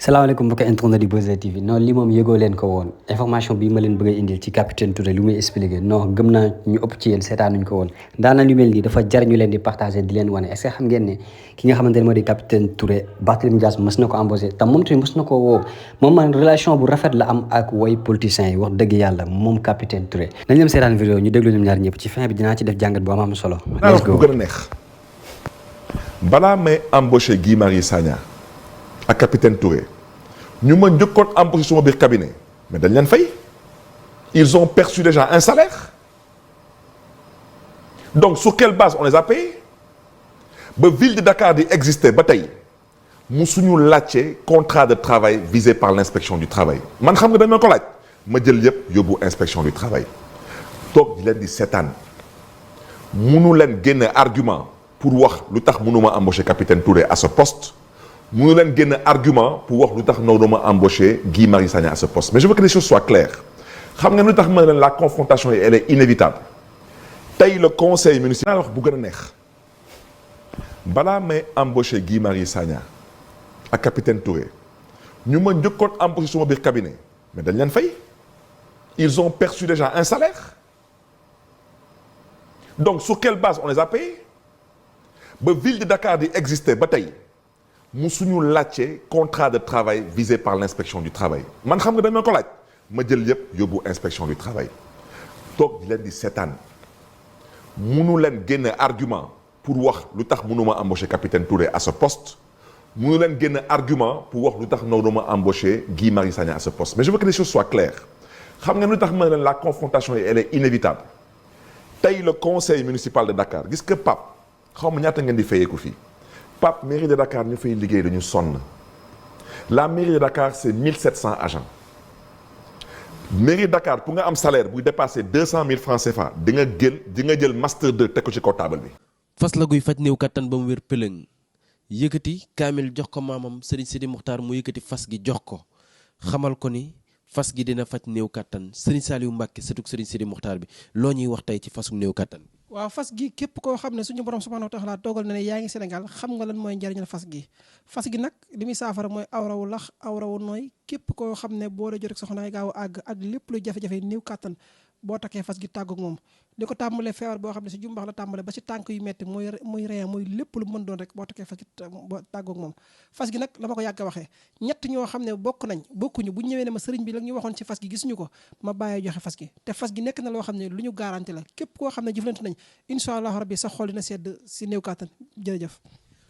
salaamaaleykum mbokki internet di Buzz TV non li moom yëgoo leen ko woon information bi ma leen bëgg a indil ci capitaine Touré lu muy expliqué non gëm naa ñu ëpp ci yéen seetaanuñ ko woon daana lu mel nii dafa jar ñu leen di partagé di leen wane est-ce que xam ngeen ne ki nga xamante ne moo di capitaine Touré Barthélémy Dias mës na ko embauché te moom tamit mës na ko woo moom man relation bu rafet la am ak way politiciens yi wax dëgg yàlla moom capitaine Touré nañ leen seetaan vidéo ñu déglu ñoom ñaar ñëpp ci fin bi dinaa ci def jàngat bu am solo let's go. Bu gën a neex balaa may embauché Guy Marius Sagna ak capitaine Touré ñu ma njëkkoon embauché suma biir cabinet mais dañ leen fay ils ont perçu déjà un salaire donc sur quelle base on les a payés ba ville de Dakar di exister ba tey musuñu laajte contrat de travail visé par l'inspection du travail man xam nga dañ ma ko laaj ma jël yëpp yóbbu inspection du travail toog di leen di seetaan munu leen génne argument pour wax lu tax mënuma embaucher capitaine Touré à ce poste mënu leen génne argument pour wax lu tax noo dama embaucher Guy Marius Sagna à ce poste mais je veux que les choses soient claires xam nga lu tax ma ne leen la confrontation elle est inévitable tey le conseil municipal wax bu gën a neex balaa may embaucher Guy Marius Sagna ak capitaine Touré ñu ma njëkkoon embaucher suma biir cabinet mais dañ leen fay ils ont perçu déjà un salaire donc sur quelle base on les a payés ba ville de Dakar di exister ba tey musuñu laajte contrat de travail visé par l'inspection du travail man xam nga dañ ma ko laaj ma jël yëpp yóbbu inspection du travail toog di leen di seetaan munu leen génne argument pour wax lu tax mënuma embaucher capitaine Touré à ce poste munu leen génne argument pour wax lu tax noo dama embaucher Guy Marius Sagna à ce poste mais je veux que les choses soient claires xam nga lu tax ma ne leen la confrontation elle est inévitable tey le conseil municipal de Dakar gis que Pape xaw ma ñaata ngeen di fayeeku fii Pape mairie de Dakar ñu fay liggéey dañu sonn la mairie de Dakar c'est 1700 agents mairie de Dakar pour nga am salaire buy dépasser 200 000 francs CFA di nga jël master 2 teg ko ci kaw table bi. fas la guy faj néew kattan ba mu wér pëlëng yëkkati kaamil jox ko maamam Serigne Sidi Mokhtar mu yëkkati fas gi jox ko xamal ko ni fas gi dina faj néew kattan Serigne Saliou Mbacké sëtug Serigne Sidi Mokhtar bi loo ñuy wax tey ci fasu néew kattan. waaw fas gi képp koo xam ne suñu borom subhanahu wa taala toogal na ne yaa ngi Sénégal xam nga lan mooy njariñal fas gi nag li muy saafara mooy awrawu lax awrawu nooy képp koo xam ne boo dee jot rek soxnaay gaaw a àgg ak lépp lu jafe-jafe néew kàttan boo takkee fas gi tàggoog moom li ko tàmbalee feebar boo xam ne si jumbax la tàmbale ba si tànk yu metti muy ree muy lépp lu mën doon rek boo takkee fas gi tàggoog moom fas gi nag la ma ko yàgg a waxee ñett ñoo xam ne bokkuñu bu ñëwee ne ma sëriñ bi la ñu waxoon ci fas gi gisuñu ko ma bàyyee joxe fas gi te fas gi nekk na loo xam ne lu ñu garanti la képp koo xam ne jëflante nañ incha allah rabbi sa xol dina sedd si néew kàttan jërëjëf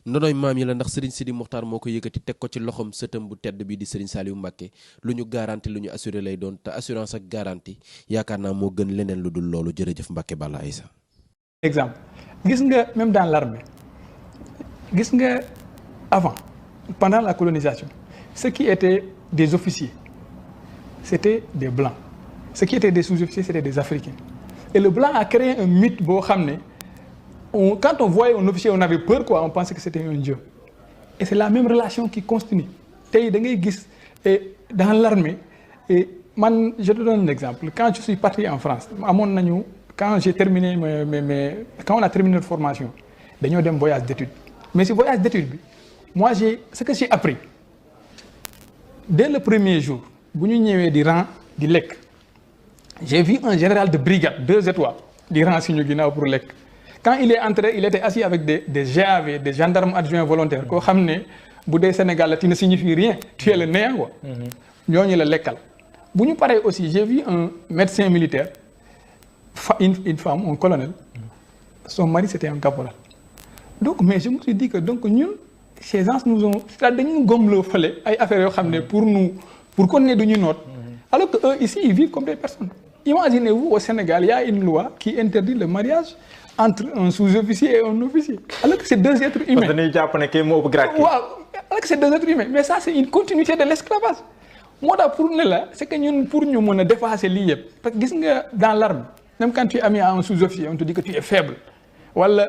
ndonoy maam yi la ndax Serigne Sidi Mokhtar moo ko yëkkati teg ko ci loxom sëtam bu tedd bi di Serigne Saliou Mbacké lu ñu garanti lu ñu assuré lay doon te assurance ak garantie yaakaar naa moo gën leneen lu dul loolu jërëjëf Mbacké Balla Aïssa. exemple gis nga même dans l'armée gis nga avant pendant la colonisation ceux qui étaient des officiers c'était des blancs ceux qui étaient des sous-officiers c'était des africains et le blanc a créé un mythe boo xam ne quand on voyait un officier on avait peur quoi on pensait que c'était un dieu et c'est la même relation qui continue tey da ngay gis dans l'armée man je te donne un exemple quand je suis parti en France amoon nañu quand j'ai terminé quand on a terminé notre formation dañoo dem voyage d'études mais si voyage d'études bi moi ce que j'ai appris dès le premier jour bu ñu ñëwee di rang di lekk j'ai vu un général de brigade 2 étoiles di rang si ñu ginnaaw pour lekk quand il est entré il était assis avec des GAV des gendarmes adjoints volontaires koo xam ne bu dee Sénégal la tu ne signifies rien tu es le néant quoi ñooñu la lekkal bu ñu paree aussi j'ai vu un médecin militaire une femme un colonel son mari c'était un caporal donc mais je me suis dit que donc ñun ces gens nous ont c'est-à-dire dañu gomloo fële ay affaires yoo xam ne pour qu'on ne duñu noot alors que eux ici ils vivent comme des personnes imaginez-vous au Sénégal il y a une loi qui interdit le mariage entre un sous-officier et un officier alors que c'est 2 êtres humains. parce que dañuy jàpp ne kii moo ëpp grade. waaw alors que c'est 2 êtres humains mais ça c'est une continuité de l'esclavage moo tax pour ne la c'est que ñun pour ñu mën a dépasser lii yëpp parce que gis nga dans l'armée même quand tu es ami à un sous-officier on te dit que tu es faible wala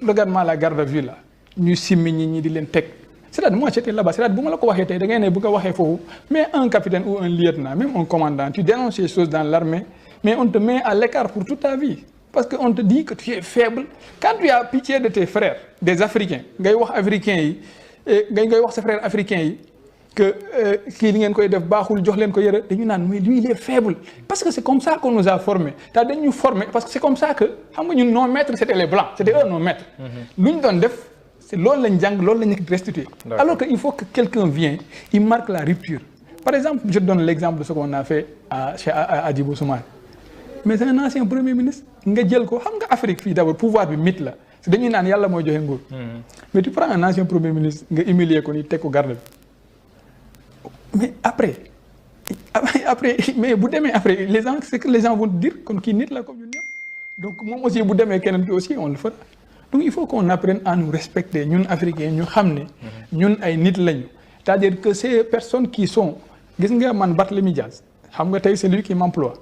regarde-moi la garde à vue là ñu simmi ñi di leen teg c'est-à-dire moi j'étais là-bas c'est-à-dire bu ma la ko waxee tey da ngay ne bu ko waxee foofu mais un capitaine ou un lieutenant même un commandant tu dénonces ces choses dans l'armée mais on te met à l'écart pour toute ta vie parce que on te dit que tu es faible quand tu as pitié de tes frères des Africains ngay wax africains yi ngay wax sa frère africain yi que kii li ngeen koy def baaxul jox leen ko yëre dañu naan mais lui il est faible parce que c'est comme ça qu'on nous a formés dañu formé parce que c'est comme ça que xam nga ñun nos maîtres c'était les blancs c'était eux nos maîtres. lu ñu doon def c'est loolu lañ jàng loolu lañ restituer. Alors que il faut que quelqu'un vienne il marque la rupture. Par exemple je donne l'exemple de ce qu'on a fait chez Hadjibou Soumaré mais c'est un ancien premier ministre nga jël ko xam nga Afrique fii d'abord pouvoir bi mythe la c'est dañuy naan yàlla mooy joxe nguur. mais tu prends un ancien premier ministre nga humilier ko ni teg ko garde bi. mais après mais bu demee après les gens c'est que les gens vont dire kon kii nit la comme ñun ñëpp donc moom aussi bu demee keneen ki aussi on le fera donc il faut qu'on apprenne à nous respecter ñun africains ñu xam ne ñun ay nit lañu c'est-à-dire que ces personnes qui sont gis nga man Barthélémy Dias xam nga tey c'est lui qui m'emploie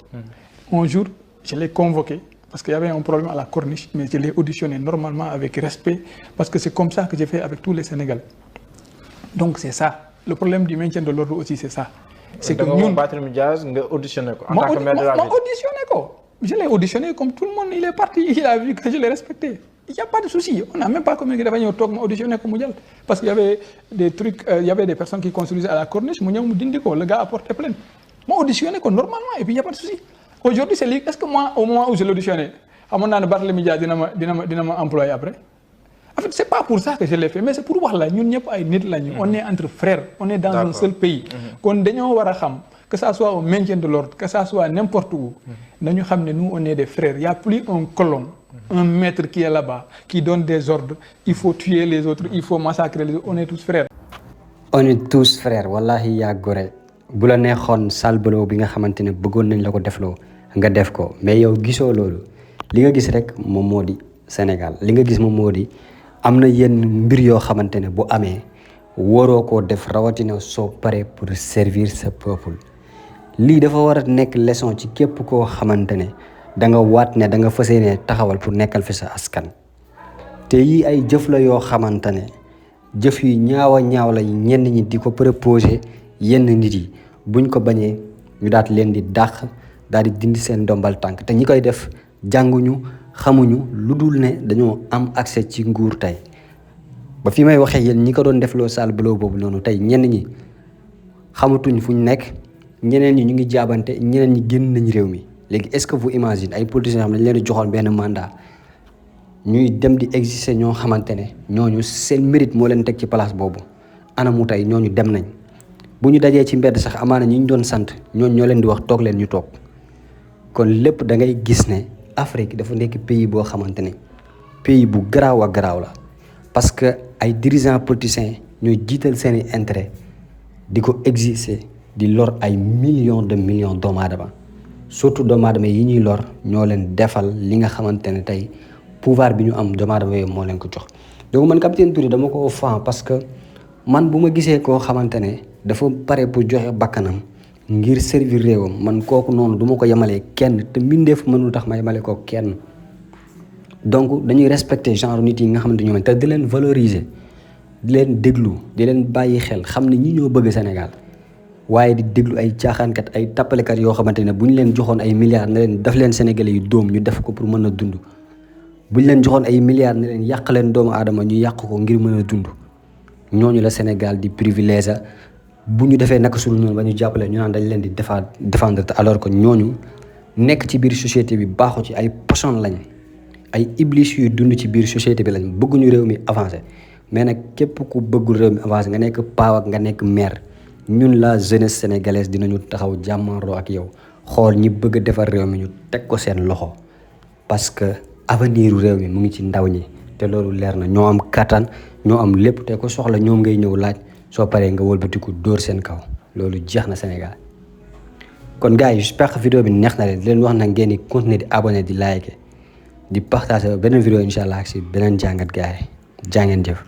un jour je l'ai convoqué parce qu'il y avait un problème à la corniche mais je l'ai auditionné normalement avec respect parce que c'est comme ça que j'ai fait avec tous les Sénégalais donc c'est ça. Le problème du maintien de l'ordre aussi c'est ça. C'est que ñun Barthélémy Dias nga auditionné ko en tant que maire de la ville. ma auditionné ko. Je l'ai auditionné comme tout le monde il est parti il a vu que je l'ai respecté. Il y a pas de souci on n'a même pas communiqué dafa ñëw toog ma auditionné ko mu jàll parce qu'il y avait des trucs il y avait des personnes qui construisaient à la corniche mu ñëw mu dindi ko le gars a porté plainte ma auditionné ko normalement et puis il y a pas de souci. Aujourd'hui c'est lui est-ce que moi au moment où je l'auditionné xamoon naa ne Barthélémy Dias dina ma employer après. En fait, c'est pas pour ça que je l'ai fait, mais c'est pour wax la ñun ñëpp ay nit lañu. On est entre frères, on est dans un seul pays. Kon dañoo war a xam que ça soit au maintien de l'ordre, que ça soit n'importe où. Dañu xam ne nous on est des frères. Il y a plus un colon, un maître qui est là-bas, qui donne des ordres. Il faut tuer les autres, il faut massacrer les autres. On est tous frères. On est tous frères wallahi yaa gore bu la neexoon salbaloo bi nga xamante ne bëggoon nañ la ko defloo nga def ko mais yow gisoo loolu li nga gis rek moom moo di Sénégal li nga gis moom moo di am na yenn mbir yoo xamante ne bu amee waroo koo def rawatina soo paree pour servir sa peuple lii dafa war a nekk leçon ci képp koo xamante ne da nga waat ne da nga fas yéene taxawal pour nekkal fi sa askan. te yii ay jëf la yoo xamante ne jëf yu ñaaw a ñaaw la ñenn ñi di ko proposer yenn nit yi buñ ko bañee ñu daat leen di dàq daal di dindi seen ndombal tànk te ñi koy def jànguñu. xamuñu lu dul ne dañoo am accès ci nguur tey ba fi may waxee yéen ñi ko doon defloo sale boulot boobu noonu tey ñenn ñi xamatuñ fuñ nekk ñeneen ñi ñu ngi jaabante ñeneen ñi génn nañ réew mi léegi est-ce que vous imaginez ay politiciens xam ne dañ leen di joxoon benn mandat ñuy dem di exister ñoo xamante ne ñooñu seen mérite moo leen teg ci place boobu anamu tey ñooñu dem nañ bu ñu dajee ci mbedd sax amaana ñi ñu doon sant ñooñu ñoo leen di wax toog leen ñu toog kon lépp da ngay gis ne Afrique dafa nekk pays boo xamante ne pays bu garaaw a garaaw la parce que ay dirigeants politiciens ñooy jiital seeni intérêt di ko exister di lor ay millions de millions doomu aadama surtout doomu aadama yi ñuy lor ñoo leen defal li nga xamante ne tey pouvoir bi ñu am doomu aadama yooyu moo leen ko jox. donc man capitaine Touré dama ko fan parce que man bu ma gisee koo xamante ne dafa pare pour joxe bakkanam ngir servir réewam man kooku noonu du ma ko yemalee kenn te mbindeef mënul tax ma yemale ko kenn donc dañuy respecter genre nit yi nga xamante ñoom te di leen valoriser di leen déglu di leen bàyyi xel xam ne ñi ñoo bëgg Sénégal waaye di déglu ay caaxaankat ay tappalekat yoo xamante ne bu ñu leen joxoon ay milliards ne leen daf leen Sénégalais yu dóom ñu def ko pour mën a dund bu ñu leen joxoon ay milliards ne leen yàq leen doomu aadama ñu yàq ko ngir mën a dund ñooñu la Sénégal di privilège bu ñu defee naka sul noonu ba ñu jàppale ñu naan dañ leen di défendre alors que ñooñu nekk ci biir société bi baaxu ci ay poson lañ ay iblis yu dund ci biir société bi lañ bëgguñu réew mi avancé mais nag képp ku bëggul réew mi avancé nga nekk paaw ak nga nekk maire ñun la jeunesse sénégalaise dinañu taxaw jàmmarloo ak yow xool ñi bëgg a defar réew mi ñu teg ko seen loxo parce que avenir réew mi mu ngi ci ndaw ñi te loolu leer na ñoo am kattan ñoo am lépp te ko soxla ñoom ngay ñëw laaj soo paree nga wëlbatiku dóor seen kaw loolu jeex na Sénégal kon gars yi j'espère que vidéo bi neex na leen di leen wax nag ngeen di continuer di abonné di liker di partager beneen vidéo incha allah ak si beneen jàngat gars yi jaa ngeen jëf.